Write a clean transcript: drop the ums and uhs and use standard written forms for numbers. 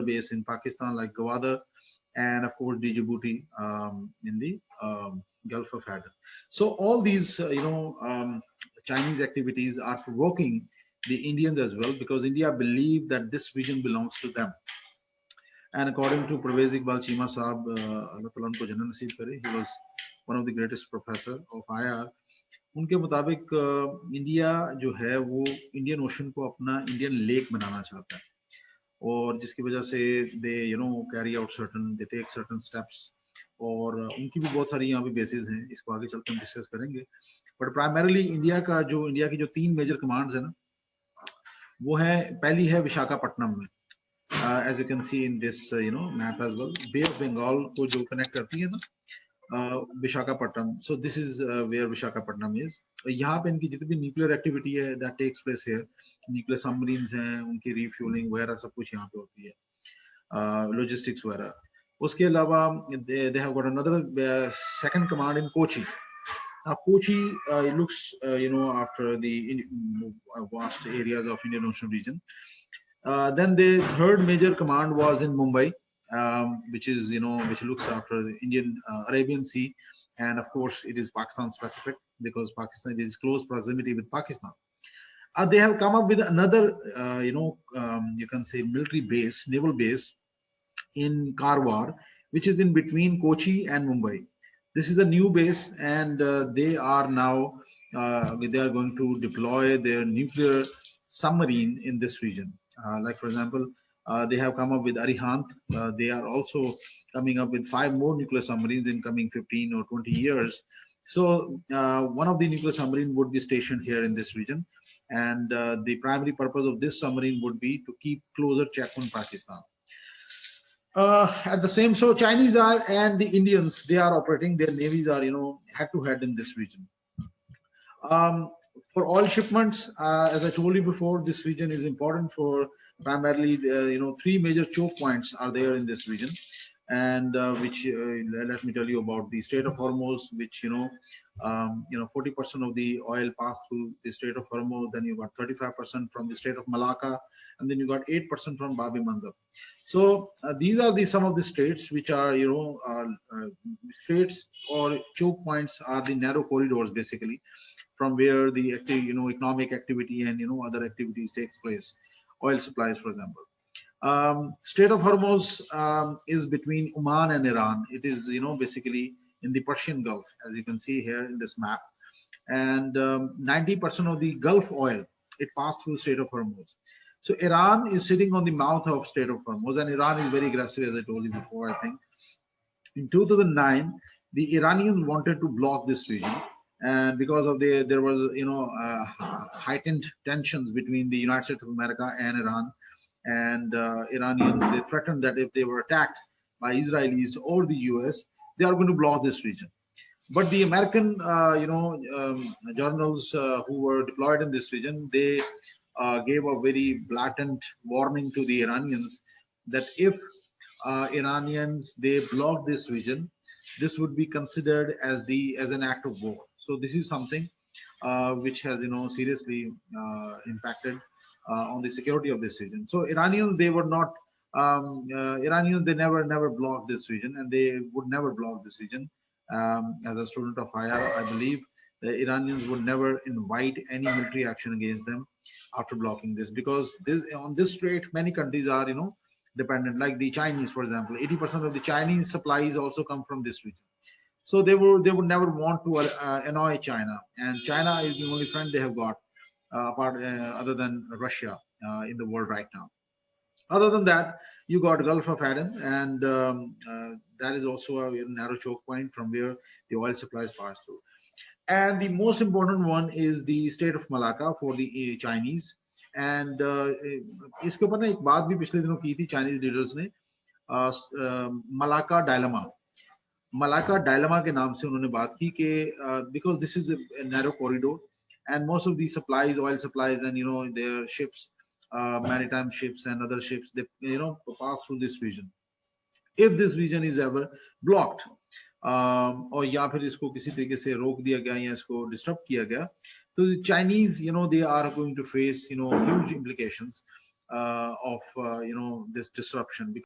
base in Pakistan like Gwadar, and of course Djibouti in the Gulf of Aden. So all these Chinese activities are provoking the Indians as well, because India believe that this region belongs to them. And according to Parvez Iqbal Chima Saab, Allah Ta'ala unko jannat naseeb kare, he was one of the greatest professor of IR. उनके मुताबिक India जो है वो Indian ocean को अपना Indian lake बनाना चाहता है, और जिसकी वजह से they carry out certain, they take certain steps, और उनकी भी बहुत सारी यहाँ पे बेसिस हैं, इसको आगे चलकर हम डिस्कस करेंगे। बट प्राइमरीली इंडिया की जो 3 मेजर कमांड्स है ना, वो है, पहली है विशाखापट्टनम में, as you can see in this map as well, Bay of Bengal को जो कनेक्ट करती है ना Visakhapatnam. So this is where Visakhapatnam is. यहाँ पे इनकी जितनी भी न्यूक्लियर एक्टिविटी है that takes place here, nuclear submarines हैं, उनकी रिफ्यूलिंग वगैरह सब कुछ यहाँ पे होती है, लॉजिस्टिक्स वगैरह। उसके अलावा they have got another second command in Kochi. Now Kochi looks after the vast areas of Indian Ocean region. Then the third major command was in Mumbai, which is which looks after the Indian Arabian Sea, and of course it is Pakistan specific because Pakistan is close proximity with Pakistan. They have come up with another you can say military base, naval base in Karwar, which is in between Kochi and Mumbai. This is a new base, and they are now they are going to deploy their nuclear submarine in this region. Like for example, they have come up with Arihant. They are also coming up with 5 more nuclear submarines in coming 15 or 20 years. So one of the nuclear submarine would be stationed here in this region, and the primary purpose of this submarine would be to keep closer check on Pakistan. At the same, so Chinese are and the Indians, they are operating, their navies are head to head in this region. For oil shipments, as I told you before, this region is important for primarily 3 major choke points are there in this region, and which let me tell you about the Strait of Hormuz, which 40% of the oil passed through the Strait of Hormuz. Then you got 35% from the Strait of Malacca, and then you got 8% from Bab el Mandab. So these are some of the states which are straits or choke points are the narrow corridors basically from where the economic activity and other activities takes place. Oil supplies, for example. Strait of Hormuz is between Oman and Iran. It is basically in the Persian Gulf, as you can see here in this map, and 90% of the Gulf oil, it passed through Strait of Hormuz. So Iran is sitting on the mouth of Strait of Hormuz, and Iran is very aggressive, as I told you before. I think in 2009 the Iranians wanted to block this region, and because of there was heightened tensions between the United States of America and Iran, and Iranians, they threatened that if they were attacked by Israelis or the US, they are going to block this region. But the American journals who were deployed in this region, they gave a very blatant warning to the Iranians that if Iranians they block this region, this would be considered as an act of war. So this is something which has seriously impacted on the security of this region. So Iranians, they were not Iranians, they never blocked this region, and they would never block this region. As a student of IR, I believe the Iranians would never invite any military action against them after blocking this, because on this strait many countries are dependent, like the Chinese, for example. 80% of the Chinese supplies also come from this region. So they would never want to annoy China, and China is the only friend they have got other than Russia in the world right now. Other than that, you got Gulf of Aden, and that is also a narrow choke point from where the oil supplies pass through. And the most important one is the Strait of Malacca for the Chinese. And इसके ऊपर ना एक बात भी पिछले दिनों की थी Chinese leaders ने, Malacca dilemma. Malacca dilemma के नाम से उन्होंने बात की कि because this is a narrow corridor, and most of these supplies, oil supplies, and their ships, maritime ships and other ships, they pass through this region. If this region is ever blocked, और या फिर इसको किसी तरीके से रोक दिया गया या इसको disrupt किया गया, तो the Chinese, they are going to face huge implications. of this disruption.